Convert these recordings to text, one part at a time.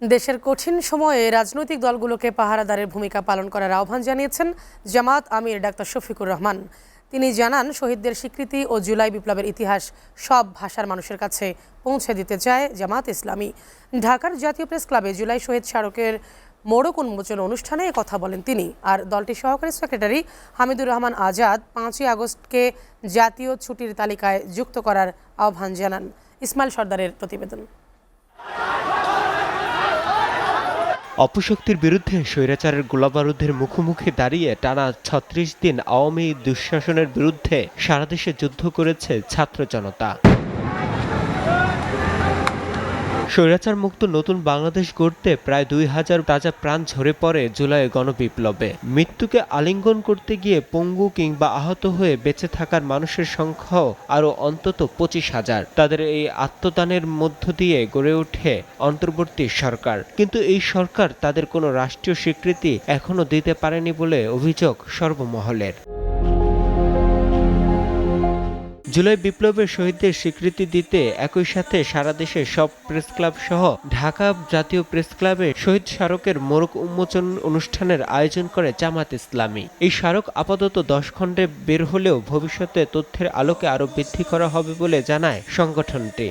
দেশের কঠিন সময়ে রাজনৈতিক দলগুলোকে পাহারাদারের ভূমিকা পালন করার আহ্বান জানিয়েছেন জামাত আমির ডাক্তার শফিকুর রহমান। তিনি জানান, শহীদদের স্বীকৃতি ও জুলাই বিপ্লবের ইতিহাস সব ভাষার মানুষের কাছে পৌঁছে দিতে চায় জামাত ইসলামী। ঢাকার জাতীয় প্রেস ক্লাবে জুলাই শহীদ স্মারকের মোড়ক উন্মোচন অনুষ্ঠানে কথা বলেন তিনি। আর দলটির সহকারী সেক্রেটারি হামিদুর রহমান আজাদ 5ই আগস্টকে জাতীয় ছুটির তালিকায় যুক্ত করার আহ্বান জানান। ইসমাইল সর্দারের প্রতিবেদন। অপশক্তির বিরুদ্ধে স্বৈরাচারের গোলাবারুদের মুখোমুখি দাঁড়িয়ে টানা ৩৬ দিন আওয়ামী দুঃশাসনের বিরুদ্ধে সারা দেশে যুদ্ধ করেছে ছাত্র জনতা। স্বৈরাচার মুক্ত নতুন বাংলাদেশ গড়তে প্রায় ২,০০০ তাজা প্রাণ ঝরে পড়ে জুলাই গণবিপ্লবে। মৃত্যুকে আলিঙ্গন করতে গিয়ে পঙ্গু কিংবা আহত হয়ে বেঁচে থাকার মানুষের সংখ্যাও আরও অন্তত ২৫,০০০। তাদের এই আত্মদানের মধ্য দিয়ে গড়ে ওঠে অন্তর্বর্তী সরকার। কিন্তু এই সরকার তাদের কোনো রাষ্ট্রীয় স্বীকৃতি এখনো দিতে পারেনি বলে অভিযোগ সর্বমহলের। জুলাই বিপ্লবের শহীদদের স্বীকৃতি দিতে একই সাথে সারা দেশে সব প্রেস ক্লাব সহ ঢাকা জাতীয় প্রেস ক্লাবে শহীদ স্মারকের মোড়ক উন্মোচন অনুষ্ঠানের আয়োজন করে জামাত ইসলামী। এই স্মারক আপাতত 10 খণ্ডে বের হলেও ভবিষ্যতে তথ্যের আলোকে আরো বৃদ্ধি করা হবে বলে জানায় সংগঠনটি।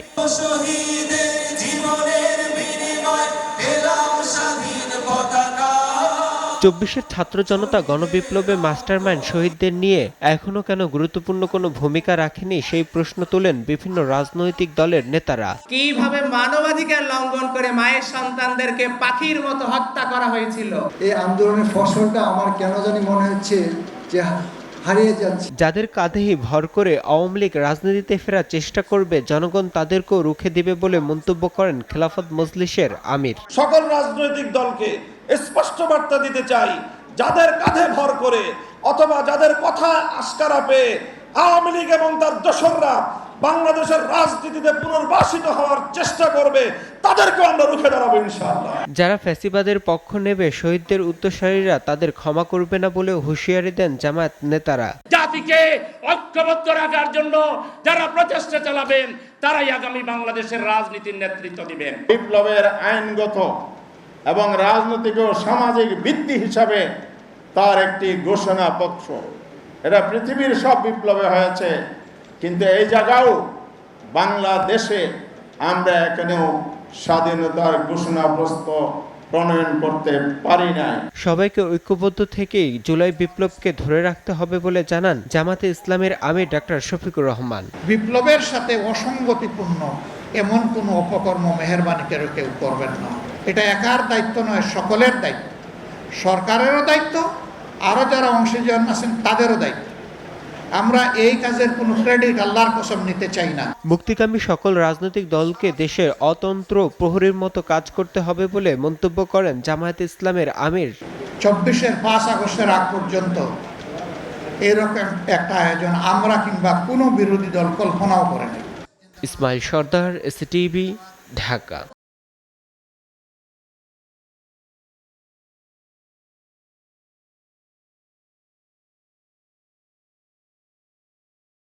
২৪-এর ছাত্র জনতা গণবিপ্লবে মাস্টারমাইন্ড শহীদদের নিয়ে এখনো কেন গুরুত্বপূর্ণ কোনো ভূমিকা রাখেনি সেই প্রশ্ন তোলেন বিভিন্ন রাজনৈতিক দলের নেতারা। কিভাবে মানবাধিকার লঙ্ঘন করে মায়ের সন্তানদেরকে পাখির মতো হত্যা করা হয়েছিল। এই আন্দোলনের ফসলটা আমার কেন জানি মনে হচ্ছে যে হারিয়ে যাচ্ছে। যাদের কাঁধেই ভর করে আওয়ামী লীগ রাজনীতিতে ফেরার চেষ্টা করবে, জনগণ তাদেরকেও রুখে দিবে বলে মন্তব্য করেন খেলাফত মজলিসের আমির। সকল রাজনৈতিক দলকে স্পষ্ট বার্তা দিতে চাই, যাদের কাঁধে ভর করে অথবা যাদের কথা আস্কারা পেয়ে আওয়ামী লীগ এবং তার দোসররা বাংলাদেশের রাজনীতিতে পুনর্বাসিত হওয়ার চেষ্টা করবে, তাদেরকে আমরা রুখে দাঁড়াবো ইনশাআল্লাহ। যারা ফ্যাসিবাদের পক্ষ নেবে, শহীদদের উত্তরসূরিরা তাদের ক্ষমা করবে না বলে হুঁশিয়ারি দেন জামায়াত নেতারা। জাতিকে ঐক্যবদ্ধ রাখার জন্য যারা প্রচেষ্টা চালাবেন, তারাই আগামী বাংলাদেশের রাজনীতির নেতৃত্ব দিবেন। বিপ্লবের আইনগত এবং রাজনৈতিক ও সামাজিক ভিত্তি হিসাবে তার একটি ঘোষণাপত্র, এটা পৃথিবীর সব বিপ্লবে হয়েছে, কিন্তু এই জায়গাও বাংলাদেশে আমরা এখানেও স্বাধীনতার ঘোষণাপত্র প্রণয়ন করতে পারি নাই। সবাইকে ঐক্যবদ্ধ থেকেই জুলাই বিপ্লবকে ধরে রাখতে হবে বলে জানান জামাতে ইসলামের আমির ডাক্তার শফিকুর রহমান। বিপ্লবের সাথে অসঙ্গতিপূর্ণ এমন কোনো অপকর্ম মেহেরবানি করে কেউ করবেন না। এটা একার দায়িত্ব নয়, সকলের দায়িত্ব, সরকারেরও দায়িত্ব, আরও যারা অংশীদার আছেন তাদেরও দায়িত্ব। আমরা এই কাজের কোনো ক্রেডিট আল্লাহর কসম নিতে চাই না। মুক্তিকামী সকল রাজনৈতিক দলকে দেশের অতন্ত্র প্রহরীর মতো কাজ করতে হবে বলে মন্তব্য করেন জামায়াতে ইসলামের আমির। 24-এর 5 আগস্টের আগ পর্যন্ত এরকম একটা আয়োজন আমরা কিংবা কোনো বিরোধী দল কল্পনাও করেনি। ইসমাইল সর্দার, এসটিভি, ঢাকা।